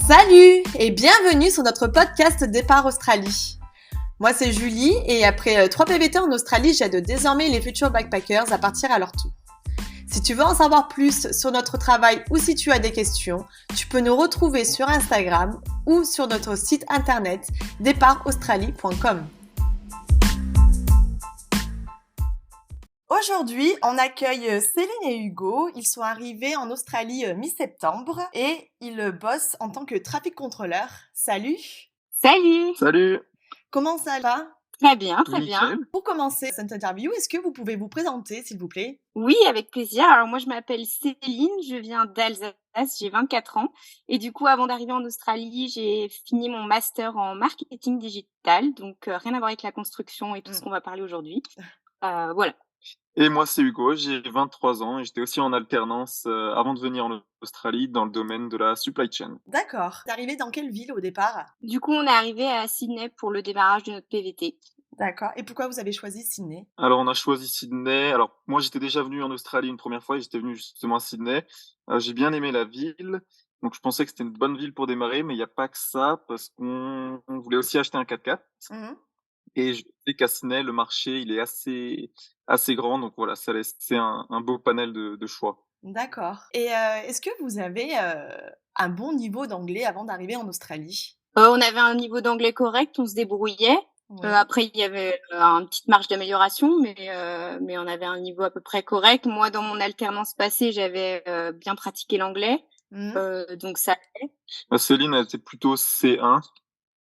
Salut et bienvenue sur notre podcast Départ Australie. Moi c'est Julie et après 3 PVT en Australie, j'aide désormais les futurs backpackers à partir à leur tour. Si tu veux en savoir plus sur notre travail ou si tu as des questions, tu peux nous retrouver sur Instagram ou sur notre site internet départaustralie.com. Aujourd'hui, on accueille Céline et Hugo. Ils sont arrivés en Australie mi-septembre et ils bossent en tant que traffic contrôleur. Salut! Salut! Salut! Comment ça va? Très bien, Tout très bien. nickel. Pour commencer cette interview, est-ce que vous pouvez vous présenter, s'il vous plaît? Oui, avec plaisir. Alors moi, je m'appelle Céline, je viens d'Alsace, j'ai 24 ans. Et du coup, avant d'arriver en Australie, j'ai fini mon master en marketing digital, donc rien à voir avec la construction et tout ce qu'on va parler aujourd'hui. Voilà. Et moi, c'est Hugo, j'ai 23 ans et j'étais aussi en alternance avant de venir en Australie dans le domaine de la supply chain. D'accord. T'es arrivé dans quelle ville au départ? Du coup, on est arrivé à Sydney pour le démarrage de notre PVT. D'accord. Et pourquoi vous avez choisi Sydney? Alors, on a choisi Sydney. Alors, moi, j'étais déjà venu en Australie une première fois et j'étais venu justement à Sydney. J'ai bien aimé la ville. Donc, je pensais que c'était une bonne ville pour démarrer, mais il n'y a pas que ça parce qu'on voulait aussi acheter un 4x4. Et je sais qu'à Sydney, le marché, il est assez grand. Donc voilà, ça laissait un beau panel de choix. D'accord. Et est-ce que vous avez un bon niveau d'anglais avant d'arriver en Australie? On avait un niveau d'anglais correct, on se débrouillait. Oui. Après, il y avait une petite marge d'amélioration, mais on avait un niveau à peu près correct. Moi, dans mon alternance passée, j'avais bien pratiqué l'anglais, donc ça allait. Céline, elle était plutôt C1.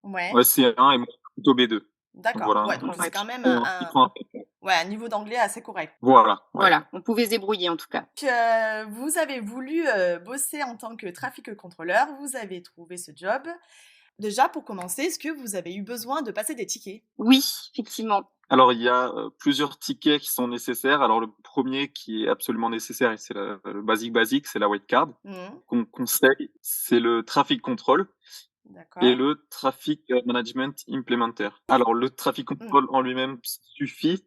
Ouais. Ouais, C1 et moi plutôt B2. D'accord. Voilà. Ouais, donc c'est quand même un niveau d'anglais assez correct. Voilà. Ouais. Voilà, on pouvait se débrouiller en tout cas. Vous avez voulu bosser en tant que traffic contrôleur, vous avez trouvé ce job. Déjà, pour commencer, est-ce que vous avez eu besoin de passer des tickets? Oui, effectivement. Alors, il y a plusieurs tickets qui sont nécessaires. Alors, le premier qui est absolument nécessaire, et c'est le basique, c'est la white card qu'on conseille. C'est le traffic control. D'accord. Et le traffic management implementer. Alors, le traffic control en lui-même suffit,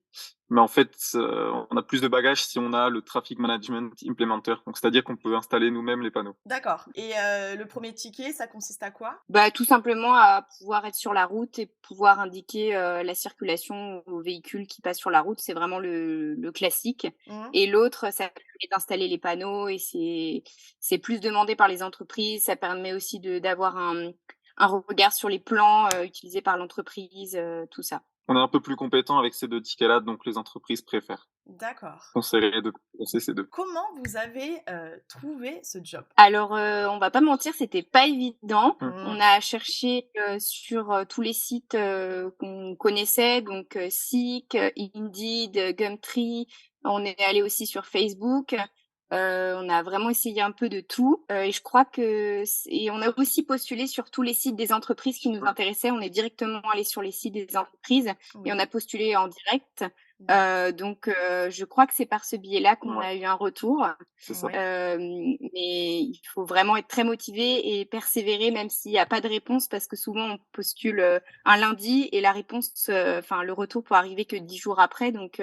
mais en fait, on a plus de bagages si on a le traffic management implementer. Donc, c'est-à-dire qu'on peut installer nous-mêmes les panneaux. D'accord. Et le premier ticket, ça consiste à quoi? Tout simplement à pouvoir être sur la route et pouvoir indiquer la circulation aux véhicules qui passent sur la route. C'est vraiment le classique. Et l'autre, ça permet d'installer les panneaux et c'est plus demandé par les entreprises. Ça permet aussi d'avoir un regard sur les plans utilisés par l'entreprise, tout ça. On est un peu plus compétent avec ces deux tickets-là, donc les entreprises préfèrent. D'accord. Conseillerais de commencer ces deux. Comment vous avez trouvé ce job? Alors, on va pas mentir, c'était pas évident. On a cherché sur tous les sites qu'on connaissait, donc Seek, Indeed, Gumtree. On est allé aussi sur Facebook. On a vraiment essayé un peu de tout. Et je crois et on a aussi postulé sur tous les sites des entreprises qui nous intéressaient. On est directement allé sur les sites des entreprises et on a postulé en direct. Donc, je crois que c'est par ce biais-là qu'on a eu un retour. C'est ça. Mais il faut vraiment être très motivé et persévérer même s'il n'y a pas de réponse parce que souvent on postule un lundi et la réponse, le retour peut arriver que 10 jours après. Donc,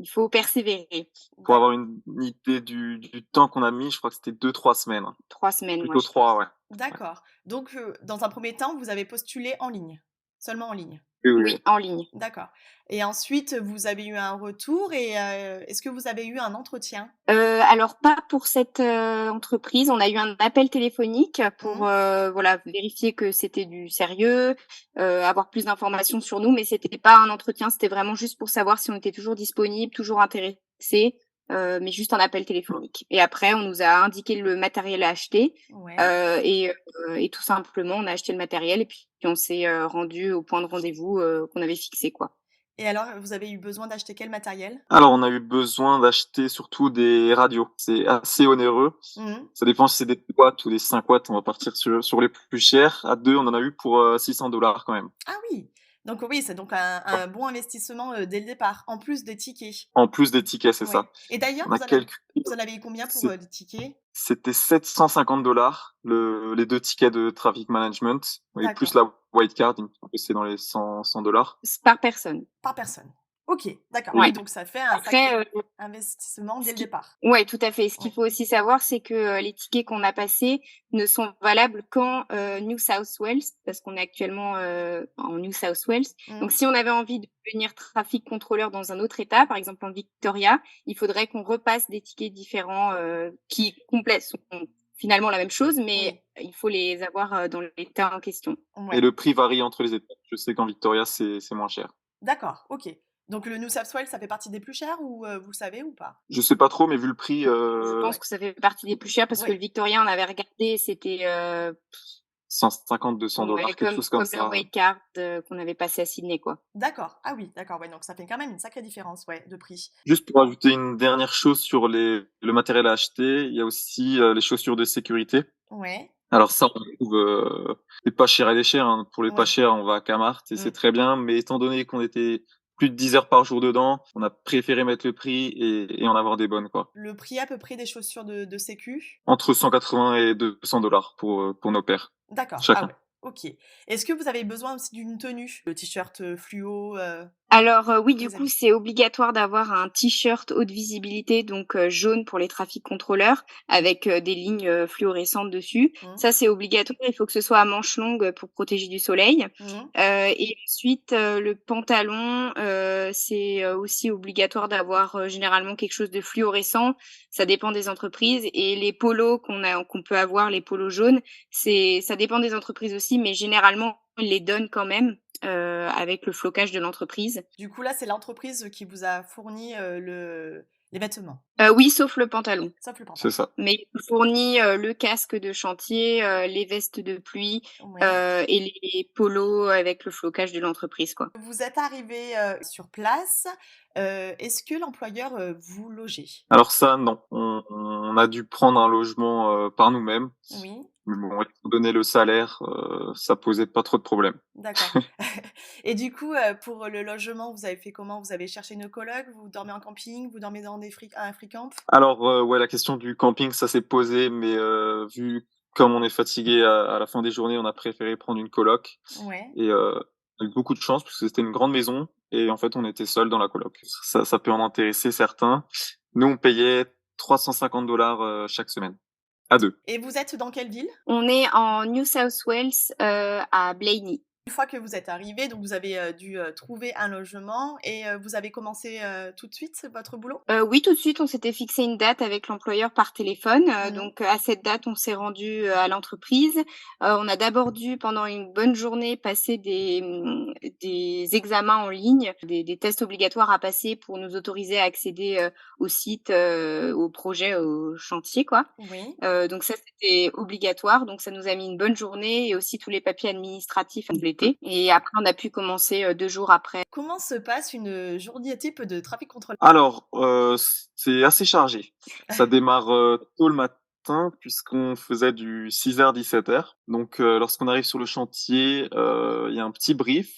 il faut persévérer. Pour avoir une idée du temps qu'on a mis, je crois que c'était 2-3 semaines. 3 semaines, Plutôt 3, ouais. D'accord. Donc, dans un premier temps, vous avez postulé en ligne? Seulement en ligne? Oui, en ligne. D'accord. Et ensuite, vous avez eu un retour et est-ce que vous avez eu un entretien? Alors pas pour cette entreprise. On a eu un appel téléphonique pour vérifier que c'était du sérieux, avoir plus d'informations sur nous, mais c'était pas un entretien, c'était vraiment juste pour savoir si on était toujours disponible, toujours intéressé, mais juste un appel téléphonique. Et après, on nous a indiqué le matériel à acheter et tout simplement, on a acheté le matériel et puis on s'est rendu au point de rendez-vous qu'on avait fixé, quoi. Et alors, vous avez eu besoin d'acheter quel matériel? Alors, on a eu besoin d'acheter surtout des radios. C'est assez onéreux. Ça dépend si c'est des watts ou des 5 watts. On va partir sur les plus chers. À 2, on en a eu pour $600 quand même. Ah oui! Donc oui, c'est donc un bon investissement dès le départ, en plus des tickets. En plus des tickets, c'est ça. Et d'ailleurs, On a vous en avez eu combien pour les tickets? C'était $750, les 2 tickets de traffic management, et plus la white card, il me semble que c'est dans les $100. Par personne. Par personne. OK, d'accord. Ouais. Oui, donc ça fait un Après, sacré investissement dès ce le qui départ. ouais, tout à fait. Ce qu'il Ouais. faut aussi savoir, c'est que, les tickets qu'on a passés ne sont valables qu'en, New South Wales, parce qu'on est actuellement, en New South Wales. Mmh. Donc si on avait envie de devenir traffic contrôleur dans un autre État, par exemple en Victoria, il faudrait qu'on repasse des tickets différents, qui complètent sont finalement la même chose, Oui. mais il faut les avoir, dans l'État en question. Et Ouais. le prix varie entre les États. Je sais qu'en Victoria, c'est moins cher. D'accord, OK. Donc le New South Wales, ça fait partie des plus chers ou vous savez ou pas? Je sais pas trop, mais vu le prix, Je pense Ouais. que ça fait partie des plus chers parce que Oui. le Victoria, on avait regardé, c'était, 150-200 ouais, quelque chose comme comme le ça. White Card, qu'on avait passé à Sydney, quoi. D'accord. Ah oui, d'accord, ouais, donc ça fait quand même une sacrée différence, ouais, de prix. Juste pour ajouter une dernière chose sur le matériel à acheter, il y a aussi les chaussures de sécurité. Ouais, Alors ça, on les trouve les pas chers et les chers, hein. Pour les pas ouais. chers, on va à Kmart et c'est Mmh. très bien. Mais étant donné qu'on était plus de 10 heures par jour dedans, on a préféré mettre le prix et en avoir des bonnes, quoi. Le prix à peu près des chaussures de sécu? Entre 180 et 200 $ pour nos paires, D'accord. Ah chacun. ouais, OK. Est-ce que vous avez besoin aussi d'une tenue? Le t-shirt, fluo, Alors, oui, pour du les coup, habits? c'est obligatoire d'avoir un t-shirt haute visibilité, donc jaune pour les traffic contrôleurs avec, des lignes, fluorescentes dessus. Mmh. Ça, c'est obligatoire, il faut que ce soit à manches longues, pour protéger du soleil. Mmh. Et ensuite, le pantalon, c'est, aussi obligatoire d'avoir, généralement quelque chose de fluorescent. Ça dépend des entreprises et les polos qu'on peut avoir, les polos jaunes, ça dépend des entreprises aussi, mais généralement, ils les donnent quand même, avec le flocage de l'entreprise. Du coup, là, c'est l'entreprise qui vous a fourni, les vêtements, Oui, sauf le pantalon. sauf le C'est pantalon? ça. Mais il nous fournit, le casque de chantier, les vestes de pluie, Ouais. et les polos avec le flocage de l'entreprise, quoi. Vous êtes arrivés, sur place, est-ce que l'employeur, vous logeait? Alors ça, non. On a dû prendre un logement par nous-mêmes. Oui, Mais bon, étant donné le salaire, ça posait pas trop de problèmes. d'accord. Et du coup, pour le logement, vous avez fait comment? Vous avez cherché une coloc? Vous dormez en camping? Vous dormez dans des un free camp? Alors, ouais, la question du camping, ça s'est posé, mais vu comme on est fatigué à la fin des journées, on a préféré prendre une coloc Ouais, et on a eu beaucoup de chance parce que c'était une grande maison et en fait, on était seuls dans la coloc. Ça peut en intéresser certains. Nous, on payait 350 $ chaque semaine, à 2. et vous êtes dans quelle ville? On est en New South Wales, à Blayney. Une fois que vous êtes arrivés, donc vous avez, dû, trouver un logement et vous avez commencé, tout de suite votre boulot? Oui, tout de suite, on s'était fixé une date avec l'employeur par téléphone, Mmh. donc à cette date, on s'est rendu à l'entreprise. On a d'abord dû, pendant une bonne journée, passer des examens en ligne, des tests obligatoires à passer pour nous autoriser à accéder, au site, au projet, au chantier, quoi. Oui. Donc ça, c'était obligatoire, donc ça nous a mis une bonne journée et aussi tous les papiers administratifs à compléter et après on a pu commencer, 2 jours après. Comment se passe une, journée type de trafic contrôleur? Alors, c'est assez chargé. Ça démarre tôt le matin puisqu'on faisait du 6h-17h. Donc, lorsqu'on arrive sur le chantier, il y a un petit brief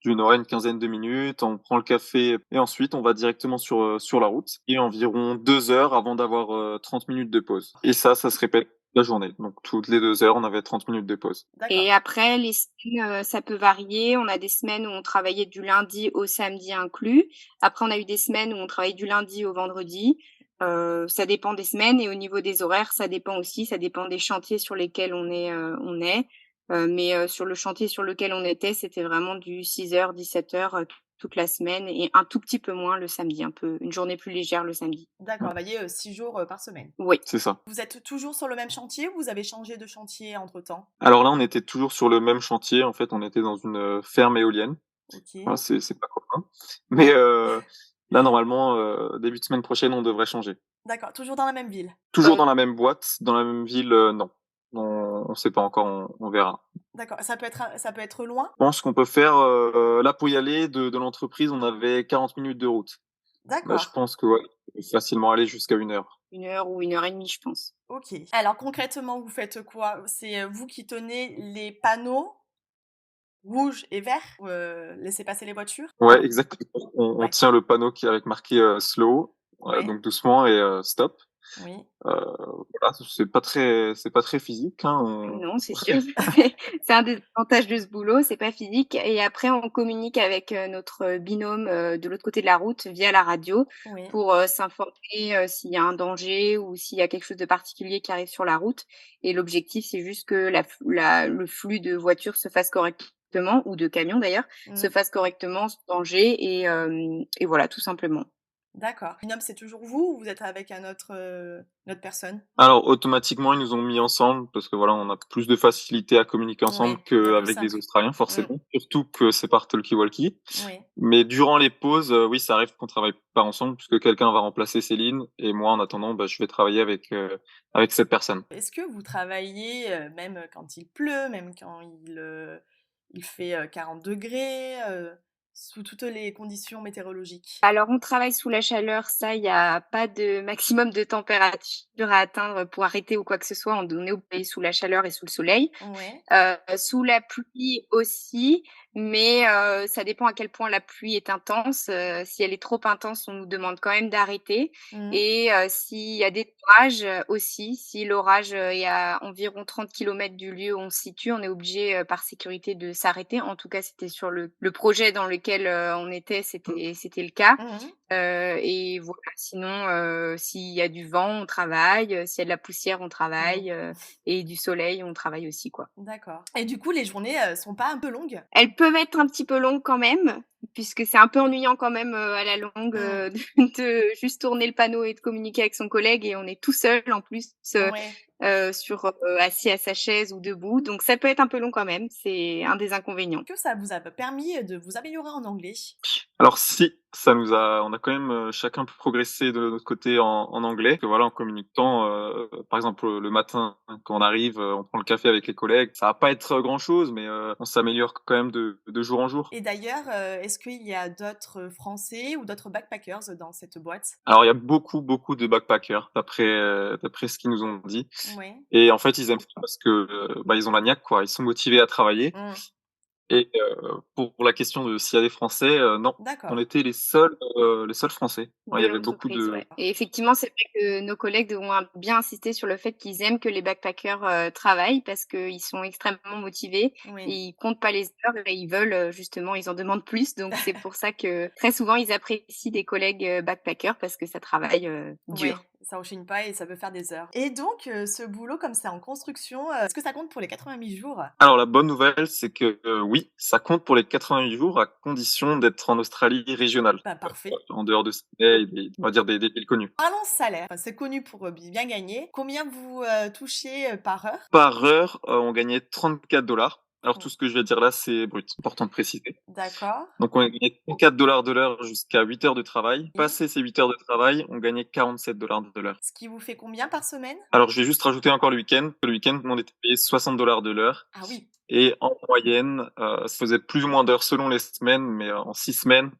d'une heure, une quinzaine de minutes. On prend le café et ensuite on va directement sur la route et environ 2 heures avant d'avoir 30 minutes de pause. Et ça se répète la journée. Donc, toutes les 2 heures, on avait 30 minutes de pause. D'accord. Et après les semaines, ça peut varier. On a des semaines où on travaillait du lundi au samedi inclus. Après on a eu des semaines où on travaillait du lundi au vendredi. Ça dépend des semaines et au niveau des horaires, ça dépend aussi, ça dépend des chantiers sur lesquels on est. Mais sur le chantier sur lequel on était, c'était vraiment du 6h-17h, toute la semaine et un tout petit peu moins le samedi, un peu une journée plus légère le samedi. D'accord, Ouais, vous travaillez, 6 jours, par semaine. Oui. c'est ça. Vous êtes toujours sur le même chantier ou vous avez changé de chantier entre-temps? Alors là, on était toujours sur le même chantier. En fait, on était dans une ferme éolienne. Voilà, OK. c'est pas commun. Mais là, normalement, début de semaine prochaine, on devrait changer. D'accord, toujours dans la même ville? Toujours dans la même boîte, dans la même ville, non. On sait pas encore, on verra. D'accord, ça peut être loin? Je pense qu'on peut faire, là, pour y aller de l'entreprise, on avait 40 minutes de route. Bah, je D'accord, pense que, ouais, on peut facilement aller jusqu'à 1 heure. 1 heure ou 1 heure et demie, je pense. OK. Alors concrètement, vous faites quoi? C'est, vous qui tenez les panneaux rouges et verts, laissez passer les voitures? Ouais, exactement. On Ouais, tient le panneau qui est avec marqué, slow, ouais. donc doucement et stop. Oui. Voilà, c'est pas très physique, hein, Non, c'est sûr. C'est un des avantages de ce boulot, c'est pas physique et après on communique avec, notre binôme, de l'autre côté de la route via la radio Oui. pour, s'informer, s'il y a un danger ou s'il y a quelque chose de particulier qui arrive sur la route et l'objectif, c'est juste que le flux de voitures se fasse correctement ou de camions d'ailleurs, se Mmh. fasse correctement sans danger et voilà, tout simplement. D'accord. Binôme, c'est toujours vous ou vous êtes avec une autre personne? Alors automatiquement, ils nous ont mis ensemble parce que voilà, on a plus de facilité à communiquer ensemble Oui, bien plus qu'avec des simple. Australiens Mmh. forcément, surtout que c'est par talkie-walkie. Oui. Mais durant les pauses, oui, ça arrive qu'on travaille pas ensemble puisque quelqu'un va remplacer Céline et moi, en attendant, bah, je vais travailler avec cette personne. Est-ce que vous travaillez, même quand il pleut, même quand il fait, 40 degrés, sous toutes les conditions météorologiques? Alors on travaille sous la chaleur, ça, il y a pas de maximum de température à atteindre pour arrêter ou quoi que ce soit. On est obligé sous la chaleur et sous le soleil. Ouais. Sous la pluie aussi, mais ça dépend à quel point la pluie est intense. Si elle est trop intense, on nous demande quand même d'arrêter Mmh. et s'il y a des orages, aussi, si l'orage, est à environ 30 kilomètres du lieu où on se situe, on est obligé, par sécurité de s'arrêter. En tout cas, c'était sur le projet dans lequel, on était, c'était le cas. Mmh. Et voilà, sinon, s'il y a du vent, on travaille, s'il y a de la poussière, on Mmh. travaille, et du soleil, on travaille aussi, quoi. D'accord et du coup, les journées, sont pas un peu longues? Elles peuvent être un petit peu longues quand même, puisque c'est un peu ennuyant quand même, à la longue, Mmh. de juste tourner le panneau et de communiquer avec son collègue et on est tout seul en plus, Ouais. assis à sa chaise ou debout, donc ça peut être un peu long quand même, c'est un des inconvénients. Que ça vous a permis, de vous améliorer en anglais? Alors si, on a quand même, chacun progressé de notre côté en anglais. Que voilà, en communiquant, par exemple, le matin, hein, quand on arrive, on prend le café avec les collègues. Ça va pas être grand chose, mais, on s'améliore quand même de jour en jour. Et d'ailleurs, est-ce qu'il y a d'autres Français ou d'autres backpackers dans cette boîte? Alors il y a beaucoup, beaucoup de backpackers d'après ce qu'ils nous ont dit Ouais. et en fait, ils aiment ça parce que, bah, ils ont la niaque, quoi. Ils sont motivés à travailler Mmh. et pour la question de s'il y a des Français, non, on D'accord. était les seuls Français. Ouais, il De y avait beaucoup l'entreprise, de ouais. Et effectivement, c'est vrai que nos collègues devront bien insister sur le fait qu'ils aiment que les backpackers, travaillent parce qu'ils sont extrêmement motivés et Oui. ils comptent pas les heures et ils veulent, justement, ils en demandent plus. Donc c'est pour ça que très souvent, ils apprécient des collègues, backpackers parce que ça travaille, dur. Ouais, ça enchaîne pas et ça peut faire des heures. Et donc, ce boulot comme c'est en construction, est-ce que ça compte pour les 88 jours? Alors la bonne nouvelle, c'est que, oui, ça compte pour les 88 jours à condition d'être en Australie régionale, Bah, parfait. en dehors de Sydney et on va dire des villes connues. Parlons salaire, enfin, c'est connu pour, bien gagner. Combien vous, touchez, par heure? Par heure, on gagnait 34 $. Alors tout Mmh. ce que je vais dire là, c'est brut, important de préciser. D'accord. Donc on gagnait 34 $ de l'heure jusqu'à 8 heures de travail. Oui. Passé ces 8 heures de travail, on gagnait 47 $ de l'heure. Ce qui vous fait combien par semaine? Alors je vais juste rajouter encore le week-end. Le week-end, on était payé 60 $ de l'heure Ah oui. et en moyenne, ça faisait plus ou moins d'heures selon les semaines, mais, en 6 semaines,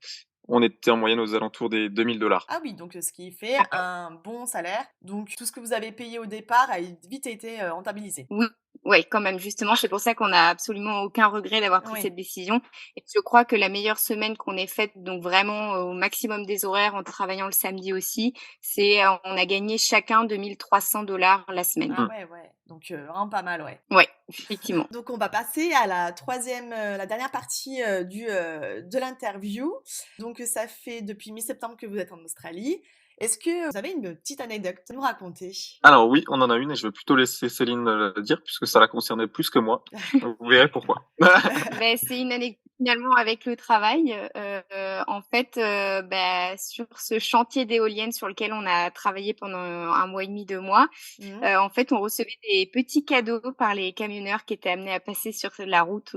on était en moyenne aux alentours des 2 000 $. Ah oui, donc ce qui fait un bon salaire. Donc tout ce que vous avez payé au départ a vite été, rentabilisé. Oui, ouais, quand même, justement, c'est pour ça qu'on a absolument aucun regret d'avoir pris Oui. cette décision et je crois que la meilleure semaine qu'on ait faite, donc vraiment, au maximum des horaires en travaillant le samedi aussi, c'est, on a gagné chacun 2 300 $ la semaine. Ah Mmh. ouais, ouais. Donc vraiment pas mal, ouais. Ouais, effectivement. Donc on va passer à la troisième, la dernière partie, de l'interview. Donc ça fait depuis mi-septembre que vous êtes en Australie. Est-ce que vous avez une petite anecdote à nous raconter? Alors oui, on en a une et je vais plutôt laisser Céline, dire puisque ça la concernait plus que moi. Vous verrez pourquoi. Beh, c'est une anecdote finalement avec le travail. En fait, sur ce chantier d'éoliennes sur lequel on a travaillé pendant 1 mois et demi, 2 mois, Mmh. en fait, on recevait des petits cadeaux par les camionneurs qui étaient amenés à passer sur la route,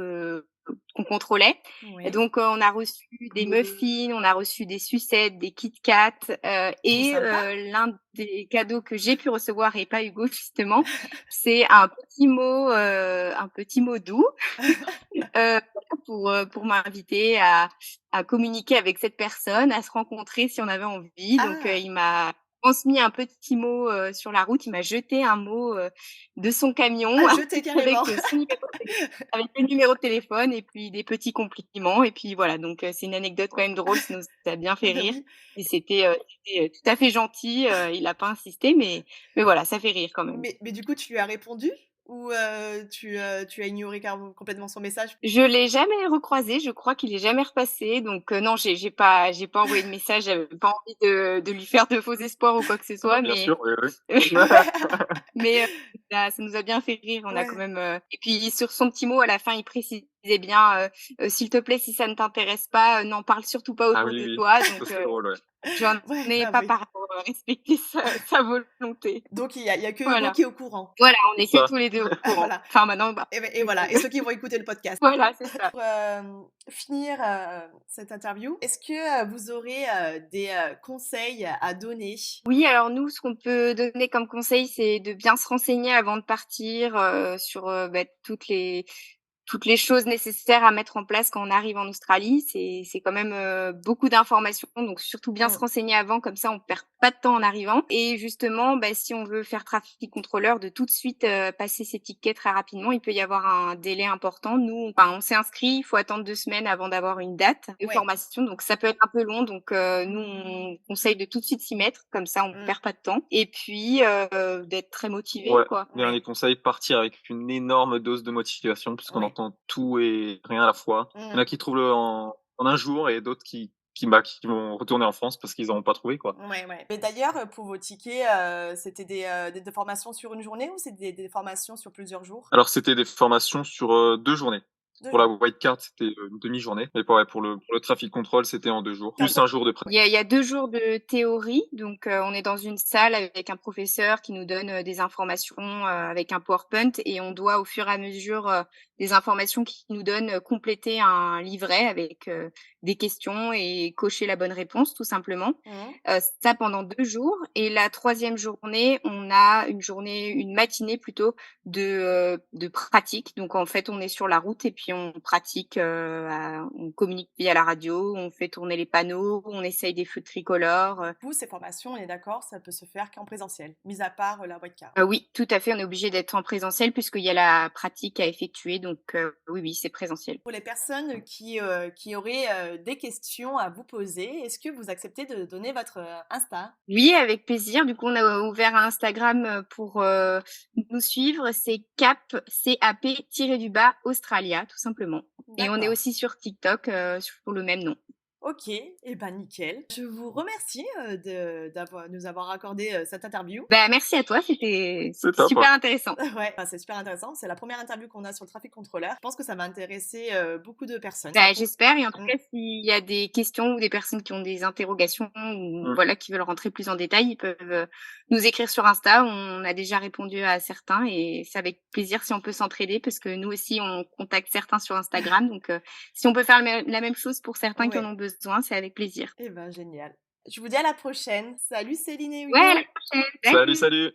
qu'on contrôlait et Oui. donc on a reçu des muffins, on a reçu des sucettes, des Kit Kat, Trop et sympa. l'un des cadeaux que j'ai pu recevoir et pas Hugo justement, c'est un petit mot doux, pour m'inviter à communiquer avec cette personne, à se rencontrer si on avait envie. Donc Ah! il m'a transmis un petit mot, sur la route. Il m'a jeté un mot, de son camion Ah, jeté carrément. avec le numéro de téléphone et puis des petits compliments et puis voilà, donc c'est une anecdote quand même drôle, ça nous a bien fait Bah rire oui. et c'était tout à fait gentil, il a pas insisté mais voilà, ça fait rire quand même. Mais du coup, tu lui as répondu? Ou tu as ignoré complètement son message? Je l'ai jamais recroisé, je crois qu'il est jamais repassé donc non, j'ai pas envoyé de message, j'avais pas envie de lui faire de faux espoirs ou quoi que ce Ah bah, soit, bien mais sûr, oui, oui. mais ça nous a bien fait rire. On a quand Ouais. même, et puis sur son petit mot à la fin, il précisait bien, «S'il te plaît, si ça ne t'intéresse pas, n'en parle surtout pas Ah autour oui, de oui, toi». ça Donc c'est drôle, ouais. j'en Ouais, ai bah pas oui. parlé pour, respecter sa volonté. Donc il y a que Hugo Voilà. qui est au courant? Voilà, on C'est est que ça. tous les 2 au courant. Voilà. Enfin maintenant, bah, Et voilà, et ceux qui vont écouter le podcast. voilà, c'est ça. Pour, finir, cette interview, est-ce que, vous aurez, des, conseils à donner? Oui, alors nous, ce qu'on peut donner comme conseil, c'est de bien se renseigner avant de partir, sur, toutes les choses nécessaires à mettre en place quand on arrive en Australie. C'est quand même, beaucoup d'informations, donc surtout bien se Mmh. renseigner avant, comme ça on perd pas de temps en arrivant et justement, bah, si on veut faire trafic contrôleur, de tout de suite, passer ses tickets très rapidement. Il peut y avoir un délai important. Nous, on s'est inscrit, il faut attendre 2 semaines avant d'avoir une date de Ouais. formation, donc ça peut être un peu long, donc nous, on conseille de tout de suite s'y mettre, comme ça on Mmh. perd pas de temps et puis, d'être très motivé, Ouais, quoi. dernier conseil, partir avec une énorme dose de motivation puisqu'on Ouais. entend tout et rien à la fois. Il y en Mmh. a qui trouvent en un jour et d'autres qui vont retourner en France parce qu'ils n'auront pas trouvé, quoi. Ouais, ouais. Mais d'ailleurs, pour vos tickets, c'était des formations sur une journée ou c'est des formations sur plusieurs jours? Alors c'était des formations sur, 2 journées. 2 Pour la jours. white card, c'était, une demi-journée et pour le traffic control, c'était en 2 jours, plus D'accord. un jour de pré Il y a 2 jours de théorie, donc on est dans une salle avec un professeur qui nous donne, des informations, avec un PowerPoint et on doit au fur et à mesure, des informations qu'il nous donne, compléter un livret avec, des questions et cocher la bonne réponse tout simplement. Mmh. Ça pendant 2 jours et la troisième journée, on a une matinée plutôt de pratique. Donc en fait, on est sur la route et puis on pratique, on communique via la radio, on fait tourner les panneaux, on essaye des feux tricolores, Du coup, ces formations, on est d'accord, ça peut se faire qu'en présentiel, mis à part, la webcam? oui, tout à fait, on est obligé d'être en présentiel puisqu'il y a la pratique à effectuer donc oui, oui, c'est présentiel. Pour les personnes qui auraient, des questions à vous poser, est-ce que vous acceptez de donner votre, Insta? Oui, avec plaisir. Du coup, on a ouvert un Instagram, pour, nous suivre. C'est CAP Australia, tout simplement. Et on est D'accord. aussi sur TikTok, sur le même nom. OK, et ben nickel. Je vous remercie, nous avoir accordé, cette interview. Bah, merci à toi, c'était C'est c'était top, ouais. super intéressant. Ouais, enfin, c'est super intéressant. C'est la première interview qu'on a sur le trafic contrôleur. Je pense que ça va intéresser, beaucoup de personnes. Bah, j'espère et en tout Mmh. cas, s'il y a des questions ou des personnes qui ont des interrogations ou Mmh. voilà, qui veulent rentrer plus en détail, ils peuvent, nous écrire sur Insta. On a déjà répondu à certains et c'est avec plaisir si on peut s'entraider parce que nous aussi, on contacte certains sur Instagram. Donc, si on peut faire la même chose pour certains qui en Ouais, ont besoin, c'est avec plaisir. et ben génial. Je vous dis à la prochaine. Salut Céline et Ouais, à la Hugo. prochaine. Salut, Salut. salut!